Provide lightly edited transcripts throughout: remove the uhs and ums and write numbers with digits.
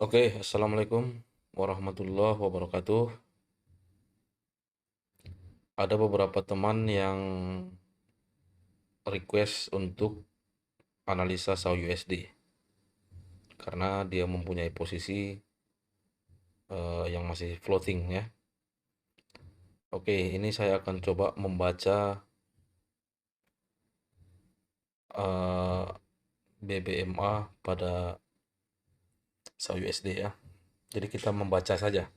Oke, Assalamualaikum warahmatullahi wabarakatuh. Ada beberapa teman yang request untuk analisa SAU USD karena dia mempunyai posisi yang masih floating ya. Oke, ini saya akan coba membaca BBMA pada SAU USD ya. Jadi kita membaca saja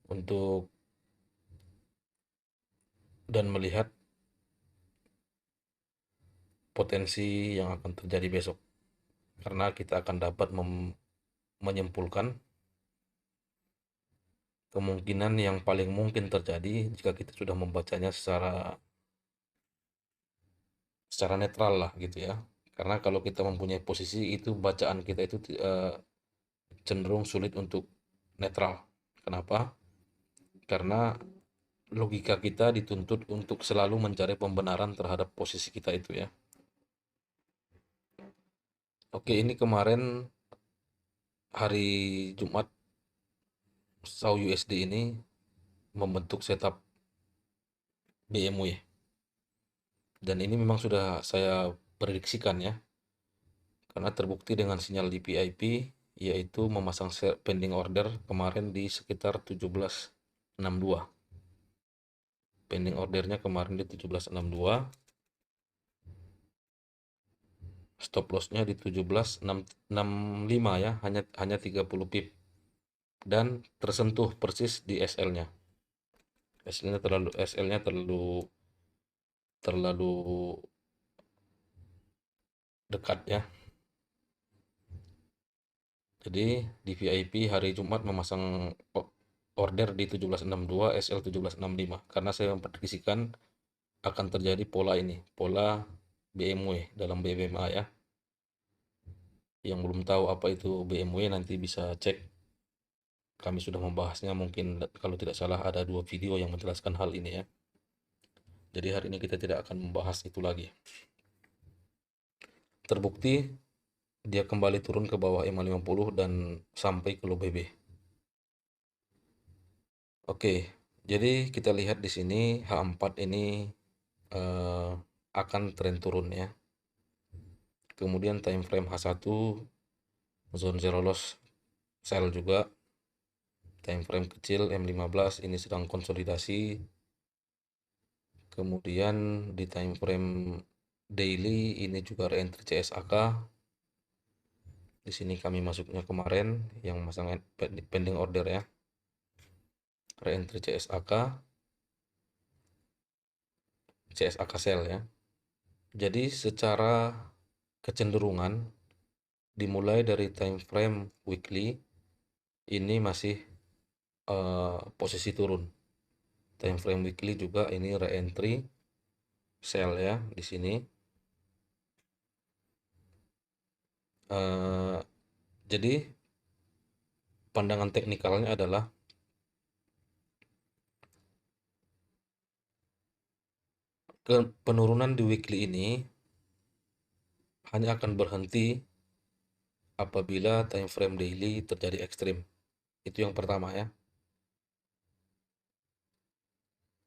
untuk dan melihat potensi yang akan terjadi besok. Karena kita akan dapat menyimpulkan kemungkinan yang paling mungkin terjadi jika kita sudah membacanya secara netral lah gitu ya. Karena kalau kita mempunyai posisi itu bacaan kita itu cenderung sulit untuk netral. Kenapa? Karena logika kita dituntut untuk selalu mencari pembenaran terhadap posisi kita itu ya. Oke, ini kemarin hari Jumat SAU USD ini membentuk setup BMW dan ini memang sudah saya prediksikan ya. Karena terbukti dengan sinyal di PIP yaitu memasang pending order kemarin di sekitar 17.62. Pending ordernya kemarin di 17.62, stop lossnya di 17.65 ya, hanya 30 pip dan tersentuh persis di SL-nya. SL-nya terlalu dekat ya. Jadi di VIP hari Jumat memasang order di 17.62, SL 17.65 karena saya memprediksikan akan terjadi pola ini, pola BMW dalam BBMA ya. Yang belum tahu apa itu BMW nanti bisa cek. Kami sudah membahasnya mungkin kalau tidak salah ada 2 video yang menjelaskan hal ini ya. Jadi hari ini kita tidak akan membahas itu lagi. Terbukti dia kembali turun ke bawah EMA 50 dan sampai ke low BB. Oke, jadi kita lihat di sini H4 ini akan tren turun ya. Kemudian time frame H1 zone zero loss sell juga. Time frame kecil M15 ini sedang konsolidasi. Kemudian di time frame daily ini juga re-entry CSAK. Di sini kami masuknya kemarin yang masang pending order ya. Re-entry CSAK sell ya. Jadi secara kecenderungan dimulai dari time frame weekly ini masih posisi turun. Time frame weekly juga ini re-entry sell ya di sini. Jadi pandangan teknikalnya adalah penurunan di weekly ini hanya akan berhenti apabila time frame daily terjadi ekstrim. Itu yang pertama ya.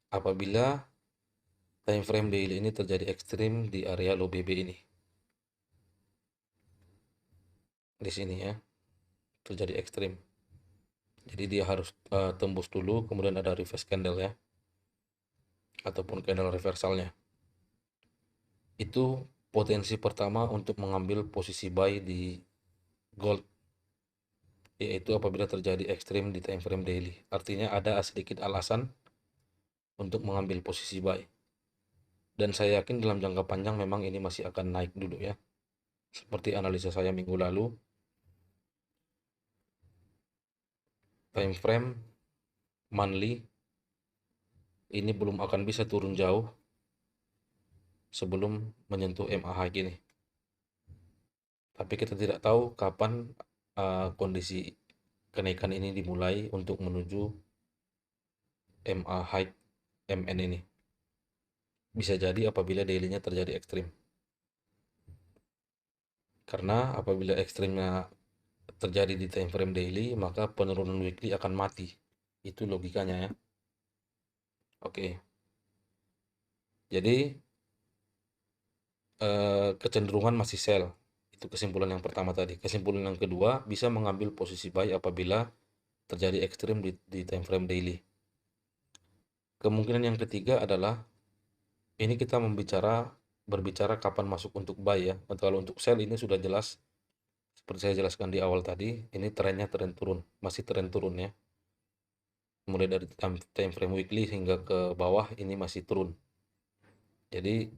Apabila time frame daily ini terjadi ekstrim di area low BB ini. Di sini ya. Terjadi ekstrim. Jadi dia harus tembus dulu kemudian ada reverse candle ya. Ataupun candle reversalnya. Itu potensi pertama untuk mengambil posisi buy di gold, yaitu apabila terjadi ekstrim di time frame daily. Artinya ada sedikit alasan untuk mengambil posisi buy. Dan saya yakin dalam jangka panjang memang ini masih akan naik dulu ya. Seperti analisa saya minggu lalu, time frame monthly ini belum akan bisa turun jauh sebelum menyentuh MA gini. Tapi kita tidak tahu kapan kondisi kenaikan ini dimulai untuk menuju MA high MN ini. Bisa jadi apabila daily-nya terjadi ekstrim. Karena apabila ekstrimnya terjadi di time frame daily, maka penurunan weekly akan mati. Itu logikanya ya. Oke. Jadi kecenderungan masih sell. Itu kesimpulan yang pertama tadi. Kesimpulan yang kedua, bisa mengambil posisi buy apabila terjadi ekstrim di time frame daily. Kemungkinan yang ketiga adalah ini kita berbicara kapan masuk untuk buy ya. Kalau untuk sell ini sudah jelas seperti saya jelaskan di awal tadi, ini trennya tren turun, masih tren turun ya. Mulai dari time frame weekly hingga ke bawah ini masih turun. Jadi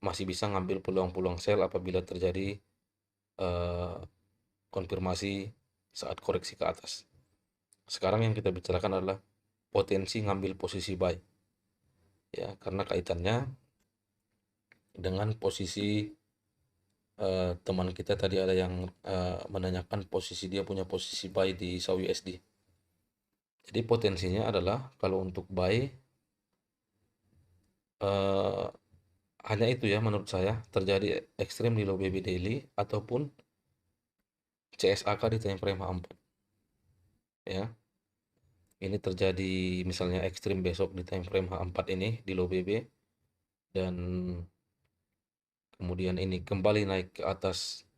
masih bisa ngambil peluang-peluang sell apabila terjadi eh, konfirmasi saat koreksi ke atas. Sekarang yang kita bicarakan adalah potensi ngambil posisi buy ya, karena kaitannya dengan posisi teman kita tadi ada yang menanyakan posisi dia punya posisi buy di SAUD. Jadi potensinya adalah kalau untuk buy eh, hanya itu ya menurut saya, terjadi ekstrim di low BB daily ataupun CSAK di time frame H4 ya. Ini terjadi misalnya ekstrim besok di time frame H4 ini di low BB, dan kemudian ini kembali naik ke atas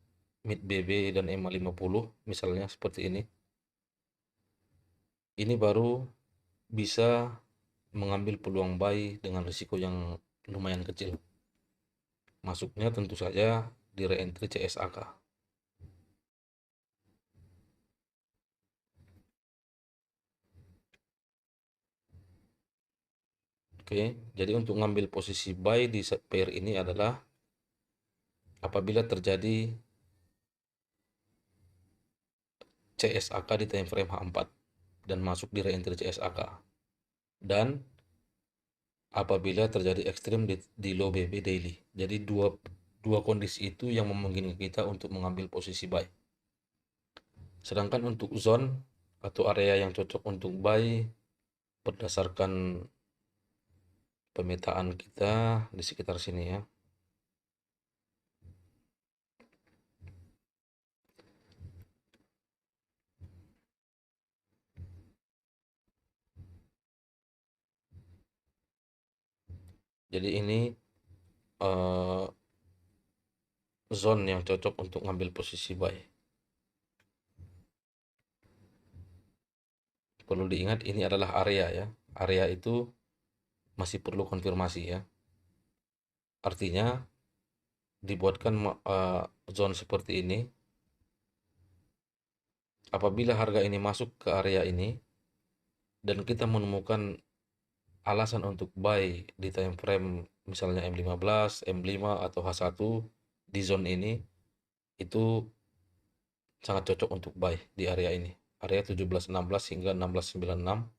mid BB dan EMA 50 misalnya seperti ini baru bisa mengambil peluang buy dengan risiko yang lumayan kecil. Masuknya tentu saja di reentry CSAK. Oke, jadi untuk ngambil posisi buy di pair ini adalah apabila terjadi CSAK di time frame H4 dan masuk di reentry CSAK, dan apabila terjadi ekstrim di low BB daily. Jadi dua kondisi itu yang memungkinkan kita untuk mengambil posisi buy. Sedangkan untuk zone atau area yang cocok untuk buy berdasarkan pemetaan kita di sekitar sini ya. Jadi ini eh, zone yang cocok untuk ngambil posisi buy. Perlu diingat ini adalah area ya. Area itu masih perlu konfirmasi ya. Artinya dibuatkan zone seperti ini. Apabila harga ini masuk ke area ini dan kita menemukan alasan untuk buy di time frame misalnya M15, M5 atau H1 di zone ini, itu sangat cocok untuk buy di area ini. Area 1716 hingga 1696.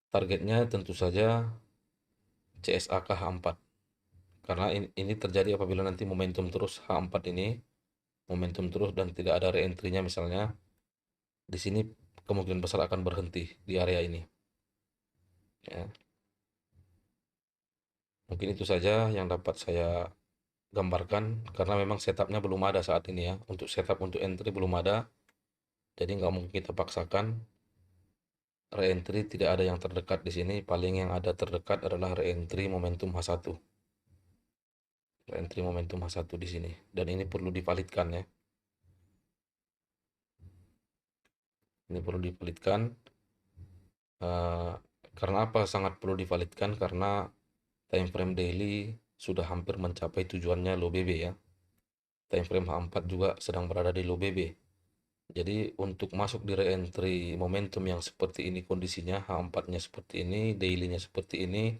Targetnya tentu saja CSAK H4. Karena ini terjadi apabila nanti momentum terus H4 ini, momentum terus dan tidak ada re-entry-nya misalnya, di sini kemungkinan besar akan berhenti di area ini. Ya. Mungkin itu saja yang dapat saya gambarkan, karena memang setupnya belum ada saat ini ya. Untuk setup untuk entry belum ada, jadi nggak mungkin kita paksakan. Re-entry tidak ada yang terdekat di sini, paling yang ada terdekat adalah re-entry momentum H1. Re-entry momentum H1 di sini, dan ini perlu divalidkan ya. Ini perlu divalidkan. Eh, karena apa sangat perlu divalidkan? Karena time frame daily sudah hampir mencapai tujuannya low BB ya. Time frame H4 juga sedang berada di low BB. Jadi untuk masuk di re-entry momentum yang seperti ini kondisinya, H4-nya seperti ini, daily-nya seperti ini,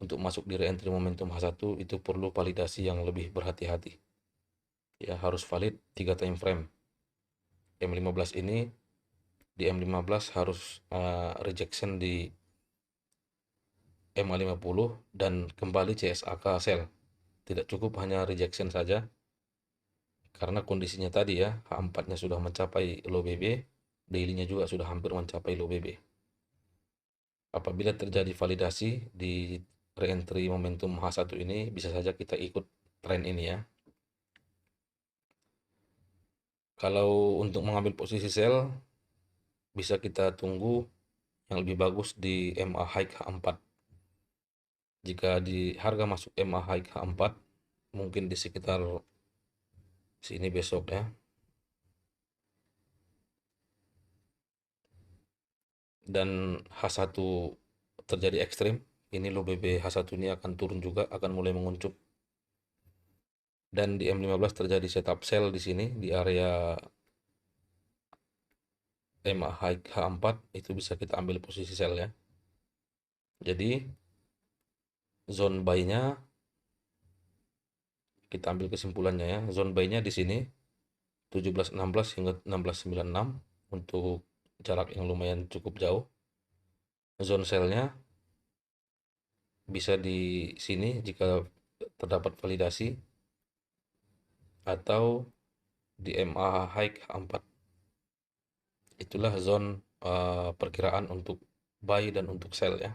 untuk masuk di re-entry momentum H1 itu perlu validasi yang lebih berhati-hati. Ya, harus valid 3 time frame. M15 ini di M15 harus rejection di EMA 50 dan kembali CSAK sell. Tidak cukup hanya rejection saja, karena kondisinya tadi ya, H4-nya sudah mencapai low BB, daily-nya juga sudah hampir mencapai low BB. Apabila terjadi validasi di re-entry momentum H1 ini, bisa saja kita ikut tren ini ya. Kalau untuk mengambil posisi sell, bisa kita tunggu yang lebih bagus di MA High H4. Jika di harga masuk MA High H4, mungkin di sekitar sini besok ya. Dan H1 terjadi ekstrim, ini low BB H1 ini akan turun juga, akan mulai menguncup. Dan di M15 terjadi setup sell di sini di area MA High H4, itu bisa kita ambil posisi sell ya. Jadi zone buy-nya kita ambil kesimpulannya ya. Zone buy-nya di sini 17.16 hingga 16.96 untuk jarak yang lumayan cukup jauh. Zone sell-nya bisa di sini jika terdapat validasi, atau di MA High 4. Itulah zone perkiraan untuk buy dan untuk sell ya.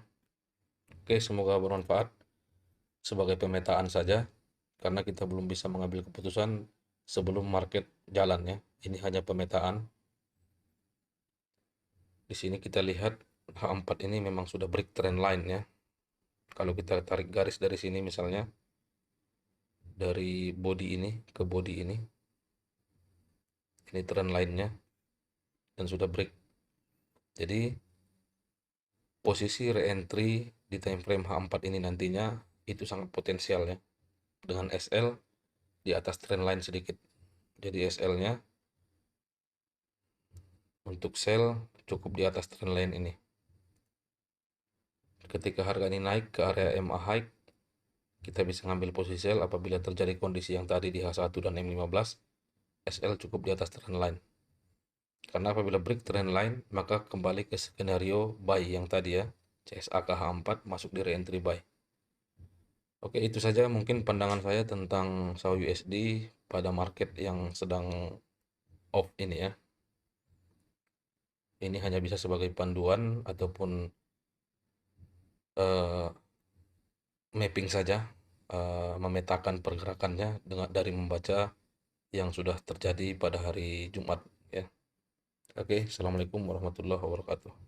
Oke, semoga bermanfaat. Sebagai pemetaan saja, karena kita belum bisa mengambil keputusan sebelum market jalan ya. Ini hanya pemetaan. Di sini kita lihat H4 ini memang sudah break trend line ya. Kalau kita tarik garis dari sini misalnya, dari body ini ke body ini trend line-nya dan sudah break. Jadi posisi re-entry di time frame H4 ini nantinya itu sangat potensial ya, dengan SL di atas trend line sedikit. Jadi SL-nya untuk sell cukup di atas trend line ini. Ketika harga ini naik ke area MA high, kita bisa ngambil posisi sell apabila terjadi kondisi yang tadi di H1 dan M15, SL cukup di atas trend line. Karena apabila break trend line, maka kembali ke skenario buy yang tadi ya, CSA ke H4 masuk di re-entry buy. Oke, itu saja mungkin pandangan saya tentang SAU USD pada market yang sedang off ini ya. Ini hanya bisa sebagai panduan ataupun mapping saja, memetakan pergerakannya dari membaca yang sudah terjadi pada hari Jumat ya. Oke, assalamualaikum warahmatullahi wabarakatuh.